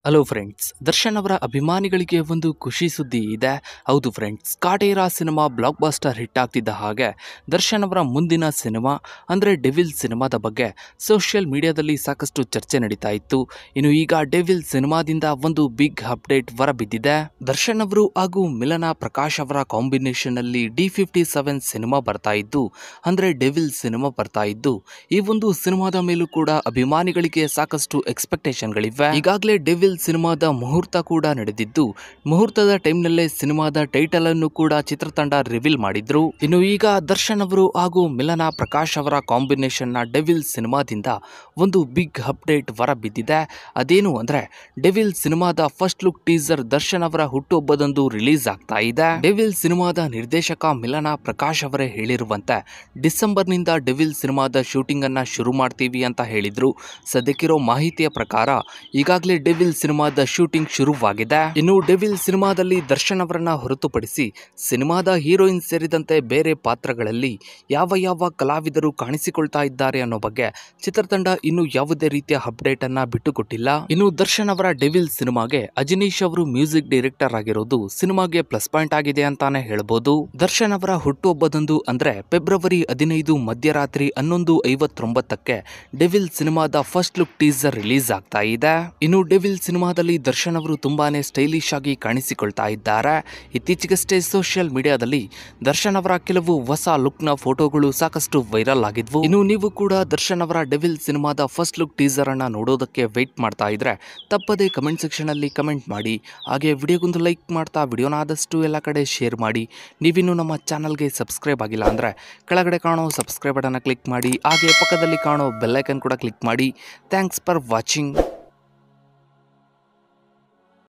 Hello friends, Darshan ಅವರ ಅಭಿಮಾನಿಗಳಿಗೆ ಒಂದು ಖುಷಿ ಸುದ್ದಿ ಇದೆ. ಹೌದು friends, Kaatera cinema blockbuster hit ಆಗ್ತಿದ್ದ ಹಾಗೆ ದರ್ಶನ್ ಅವರ ಮುಂದಿನ ಸಿನಿಮಾ ಅಂದರೆ ಡೆವಿಲ್ ಸಿನಿಮಾದ ಬಗ್ಗೆ ಸೋಷಿಯಲ್ ಮೀಡಿಯಾದಲ್ಲಿ ಸಾಕಷ್ಟು ಚರ್ಚೆ ನಡೀತಾ ಇತ್ತು. ಇನ್ನು ಈಗ ಡೆವಿಲ್ ಸಿನಿಮಾದಿಂದ ಒಂದು ಬಿಗ್ ಅಪ್ಡೇಟ್ ಹೊರಬಿದ್ದಿದೆ. ದರ್ಶನ್ ಅವರು ಹಾಗೂ ಮಿಲನಾ ಪ್ರಕಾಶ್ ಅವರ ಕಾಂಬಿನೇಷನ್ ಅಲ್ಲಿ D57 ಸಿನಿಮಾ ಬರ್ತಾ ಇದ್ದು, ಅಂದರೆ ಡೆವಿಲ್ ಸಿನಿಮಾ ಬರ್ತಾ ಇದ್ದು, ಈ ಒಂದು ಸಿನಿಮಾದ ಮೇಲೂ ಕೂಡ ಅಭಿಮಾನಿಗಳಿಗೆ ಸಾಕಷ್ಟು ಎಕ್ಸ್ಪೆಕ್ಟೇಷನ್ಗಳಿವೆ. ಈಗಾಗಲೇ ಡೆವಿಲ್ ಸಿನಿಮಾದ ಮುಹೂರ್ತ ಕೂಡ ನಡೆದಿದ್ದು, ಮುಹೂರ್ತದ ಟೈಮ್ನಲ್ಲೇ ಸಿನಿಮಾದ ಟೈಟಲ್ ಅನ್ನು ಕೂಡ ಚಿತ್ರತಂಡ ರಿವೀಲ್ ಮಾಡಿದ್ರು. ಇನ್ನು ಈಗ ದರ್ಶನ್ ಅವರು ಹಾಗೂ ಮಿಲನಾ ಪ್ರಕಾಶ್ ಅವರ ಕಾಂಬಿನೇಷನ್ ನ ಡೆವಿಲ್ ಸಿನಿಮಾದಿಂದ ಒಂದು ಬಿಗ್ ಅಪ್ಡೇಟ್ ಹೊರಬಿದ್ದಿದೆ. ಅದೇನು ಅಂದ್ರೆ, ಡೆವಿಲ್ ಸಿನಿಮಾದ ಫಸ್ಟ್ ಲುಕ್ ಟೀಸರ್ ದರ್ಶನ್ ಅವರ ಹುಟ್ಟುಹಬ್ಬದಂದು ರಿಲೀಸ್ ಆಗ್ತಾ ಇದೆ. ಡೆವಿಲ್ ಸಿನಿಮಾದ ನಿರ್ದೇಶಕ ಮಿಲನಾ ಪ್ರಕಾಶ್ ಅವರೇ ಹೇಳಿರುವಂತೆ ಡಿಸೆಂಬರ್ ನಿಂದ ಡೆವಿಲ್ ಸಿನಿಮಾದ ಶೂಟಿಂಗ್ ಅನ್ನ ಶುರು ಮಾಡ್ತೀವಿ ಅಂತ ಹೇಳಿದ್ರು. ಸದ್ಯಕ್ಕಿರೋ ಮಾಹಿತಿಯ ಪ್ರಕಾರ ಈಗಾಗಲೇ ಡೆವಿಲ್ ಸಿನಿಮಾದ ಶೂಟಿಂಗ್ ಶುರುವಾಗಿದೆ. ಇನ್ನು ಡೆವಿಲ್ ಸಿನಿಮಾದಲ್ಲಿ ದರ್ಶನ್ ಅವರನ್ನ ಹೊರತುಪಡಿಸಿ ಸಿನಿಮಾದ ಹೀರೋಯಿನ್ ಸೇರಿದಂತೆ ಬೇರೆ ಪಾತ್ರಗಳಲ್ಲಿ ಯಾವ ಯಾವ ಕಲಾವಿದರು ಕಾಣಿಸಿಕೊಳ್ತಾ ಇದ್ದಾರೆ ಅನ್ನೋ ಬಗ್ಗೆ ಚಿತ್ರತಂಡ ಇನ್ನು ಯಾವುದೇ ರೀತಿಯ ಅಪ್ಡೇಟ್ ಅನ್ನ ಬಿಟ್ಟುಕೊಟ್ಟಿಲ್ಲ. ಇನ್ನು ದರ್ಶನ್ ಅವರ ಡೆವಿಲ್ ಸಿನಿಮಾಗೆ ಅಜನೀಶ್ ಅವರು ಮ್ಯೂಸಿಕ್ ಡೈರೆಕ್ಟರ್ ಆಗಿರೋದು ಸಿನಿಮಾಗೆ ಪ್ಲಸ್ ಪಾಯಿಂಟ್ ಆಗಿದೆ ಅಂತಾನೆ ಹೇಳ್ಬೋದು. ದರ್ಶನ್ ಅವರ ಹುಟ್ಟುಹಬ್ಬದಂದು ಅಂದ್ರೆ ಫೆಬ್ರವರಿ 15 ಮಧ್ಯರಾತ್ರಿ 11:59ಕ್ಕೆ ಡೆವಿಲ್ ಸಿನಿಮಾದ ಫಸ್ಟ್ ಲುಕ್ ಟೀಸರ್ ರಿಲೀಸ್ ಆಗ್ತಾ ಇದೆ. ಇನ್ನು ಡೆವಿಲ್ ಸಿನಿಮಾದಲ್ಲಿ ದರ್ಶನ್ ಅವರು ತುಂಬಾನೇ ಸ್ಟೈಲಿಶ್ ಆಗಿ ಕಾಣಿಸಿಕೊಳ್ತಾ ಇದ್ದಾರೆ. ಇತ್ತೀಚೆಗಷ್ಟೇ ಸೋಷಿಯಲ್ ಮೀಡಿಯಾದಲ್ಲಿ ದರ್ಶನ್ ಅವರ ಕೆಲವು ಹೊಸ ಲುಕ್ ನ ಫೋಟೋಗಳು ಸಾಕಷ್ಟು ವೈರಲ್ ಆಗಿದ್ವು. ಇನ್ನು ನೀವು ಕೂಡ ದರ್ಶನ್ ಅವರ ಡೆವಿಲ್ ಸಿನಿಮಾದ ಫಸ್ಟ್ ಲುಕ್ ಟೀಸರ್ ಅನ್ನ ನೋಡೋದಕ್ಕೆ ವೇಟ್ ಮಾಡ್ತಾ ಇದ್ರೆ ತಪ್ಪದೆ ಕಮೆಂಟ್ ಸೆಕ್ಷನ್ ಅಲ್ಲಿ ಕಮೆಂಟ್ ಮಾಡಿ. ಹಾಗೆ ವಿಡಿಯೋಗೊಂದು ಲೈಕ್ ಮಾಡ್ತಾ ವಿಡಿಯೋನ ಆದಷ್ಟು ಎಲ್ಲ ಕಡೆ ಶೇರ್ ಮಾಡಿ. ನೀವಿನ್ನು ನಮ್ಮ ಚಾನಲ್ಗೆ ಸಬ್ಸ್ಕ್ರೈಬ್ ಆಗಿಲ್ಲ ಅಂದ್ರೆ ಕೆಳಗಡೆ ಕಾಣೋ ಸಬ್ಸ್ಕ್ರೈಬ್ ಬಟನ್ ಕ್ಲಿಕ್ ಮಾಡಿ. ಹಾಗೆ ಪಕ್ಕದಲ್ಲಿ ಕಾಣೋ ಬೆಲ್ ಐಕನ್ ಕೂಡ ಕ್ಲಿಕ್ ಮಾಡಿ. Thanks for watching.